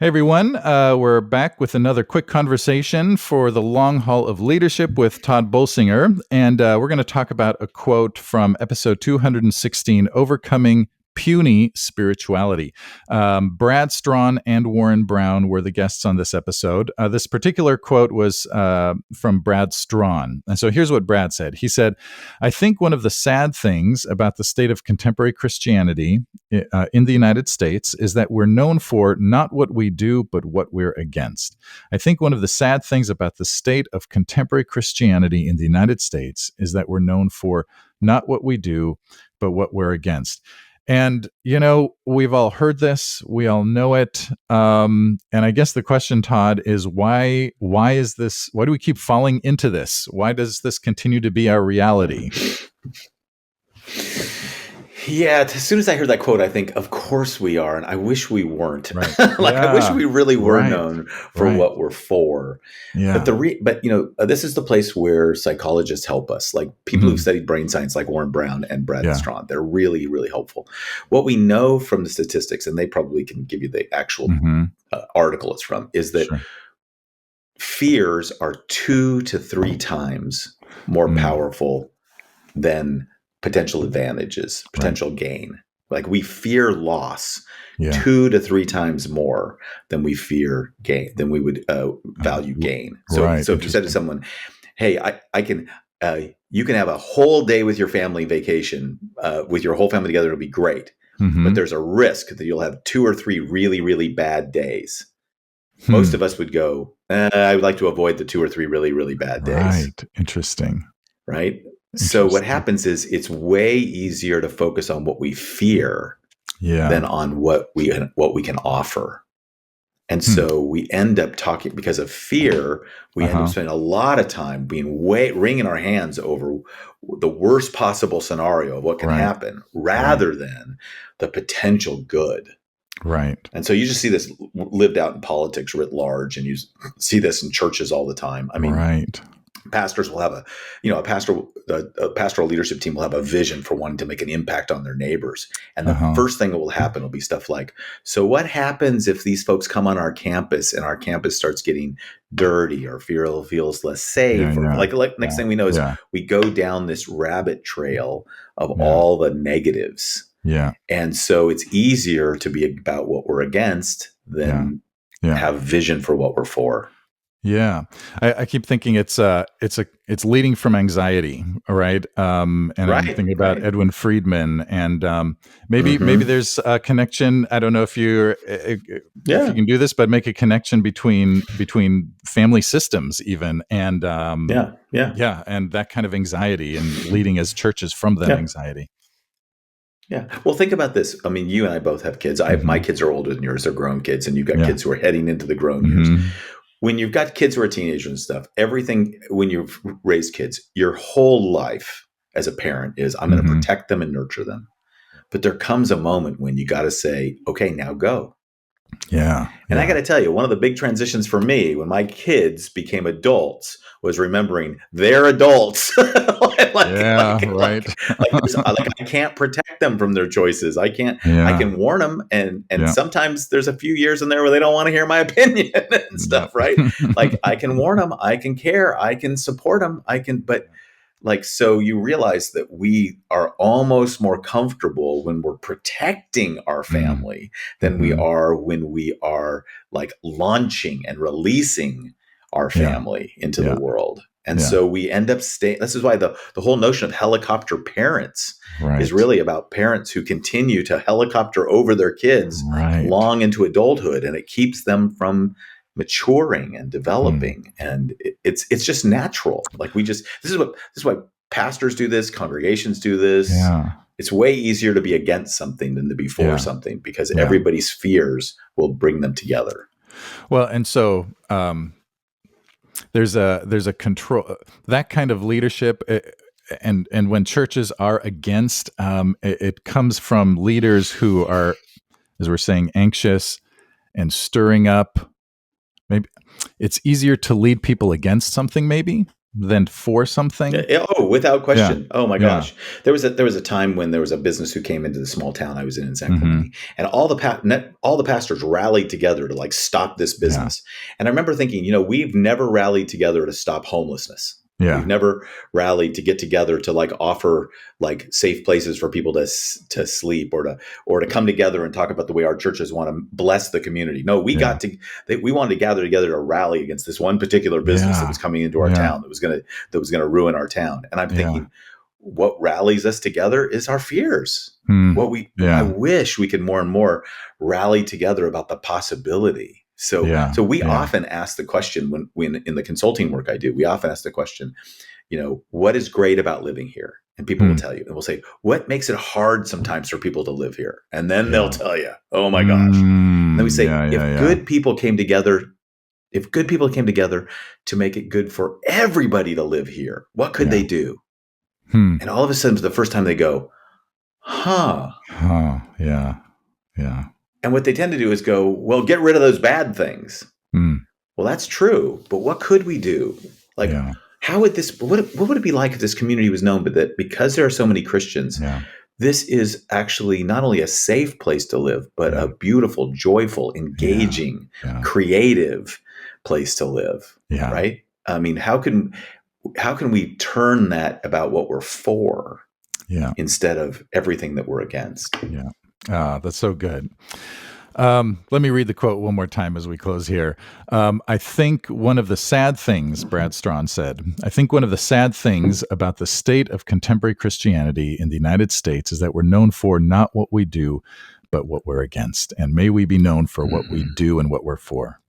Hey everyone, we're back with another quick conversation for the long haul of leadership with Tod Bolsinger. And we're going to talk about a quote from episode 216, Overcoming Puny Spirituality. Brad Strawn and Warren Brown were the guests on this episode. This particular quote was from Brad Strawn. And so here's what Brad said. He said, I think one of the sad things about the state of contemporary Christianity in the United States is that we're known for not what we do, but what we're against. I think one of the sad things about the state of contemporary Christianity in the United States is that we're known for not what we do, but what we're against. And, you know, we've all heard this, we all know it. And I guess the question, Tod, is why is this, why do we keep falling into this? Why does this continue to be our reality? Yeah, as soon as I heard that quote, I think, of course we are, and I wish we weren't. Right. I wish we really were known for what we're for. Yeah. But this is the place where psychologists help us, like people who've studied brain science, like Warren Brown and Brad Strawn. They're really, really helpful. What we know from the statistics, and they probably can give you the actual article it's from, is that fears are 2 to 3 times more powerful than potential advantages, potential gain. Like we fear loss 2 to 3 times more than we fear gain, than we would value gain. So if you said to someone, hey, you can have a whole day with your family vacation, with your whole family together, it'll be great. But there's a risk that you'll have 2 or 3 really, really bad days. Most of us would go, I would like to avoid the 2 or 3 really, really bad days. Right. Interesting. Right. So what happens is it's way easier to focus on what we fear than on what we can offer. And so we end up talking, because of fear, we end up spending a lot of time wringing our hands over the worst possible scenario of what can happen rather than the potential good. Right. And so you just see this lived out in politics writ large, and you see this in churches all the time. I mean, pastors will have a pastoral leadership team will have a vision for wanting to make an impact on their neighbors. And the first thing that will happen will be stuff like, so what happens if these folks come on our campus and our campus starts getting dirty or feels less safe? Next thing we know is we go down this rabbit trail of all the negatives. Yeah. And so it's easier to be about what we're against than have vision for what we're for. Yeah, I keep thinking it's leading from anxiety, right? I'm thinking about Edwin Friedman, and maybe there's a connection. I don't know if you can do this, but make a connection between family systems, even, and and that kind of anxiety, and leading as churches from that anxiety. Yeah. Well, think about this. I mean, you and I both have kids. My kids are older than yours. They're grown kids, and you've got kids who are heading into the grown years. When you've got kids who are teenagers and stuff, when you've raised kids, your whole life as a parent is, I'm going to protect them and nurture them. But there comes a moment when you got to say, okay, now go. Yeah. And I got to tell you, one of the big transitions for me when my kids became adults was remembering they're adults. I can't protect them from their choices. I can warn them. And sometimes there's a few years in there where they don't want to hear my opinion and stuff, right? Like I can warn them, I can care, I can support them, so you realize that we are almost more comfortable when we're protecting our family than we are when we are like launching and releasing our family into the world. And so we end up staying. This is why the whole notion of helicopter parents is really about parents who continue to helicopter over their kids long into adulthood, and it keeps them from maturing and developing. And it's just natural. Like this is why pastors do this, congregations do this. It's way easier to be against something than to be for something, because everybody's fears will bring them together. Well, and so there's a control, that kind of leadership, and when churches are against, it comes from leaders who are, as we're saying, anxious and stirring up. Maybe it's easier to lead people against something, maybe, than for something. Oh, without question. Yeah. Oh my Yeah. gosh. There was a time when there was a business who came into the small town I was in San Mm-hmm. Clemente, and all the pastors rallied together to like stop this business. And I remember thinking, we've never rallied together to stop homelessness. Yeah. We've never rallied to get together to like offer like safe places for people to sleep or to come together and talk about the way our churches want to bless the community. No, we wanted to gather together to rally against this one particular business that was coming into our town that was going to ruin our town. And I'm thinking, what rallies us together is our fears. I wish we could more and more rally together about the possibility. So we often ask the question when in the consulting work I do, we often ask the question, what is great about living here? And people will tell you, and we'll say, what makes it hard sometimes for people to live here? And then they'll tell you, oh my gosh. And then we say, if good people came together to make it good for everybody to live here, what could they do? And all of a sudden, for the first time, they go, yeah. And what they tend to do is go, well, get rid of those bad things. Well, that's true. But what could we do? Like, how would what would it be like if this community was known, but that because there are so many Christians, this is actually not only a safe place to live, but a beautiful, joyful, engaging, creative place to live. Right? I mean, how can we turn that about what we're for instead of everything that we're against? That's so good. Let me read the quote one more time as we close here. I think one of the sad things, Brad Strawn said, about the state of contemporary Christianity in the United States is that we're known for not what we do, but what we're against. And may we be known for what we do and what we're for.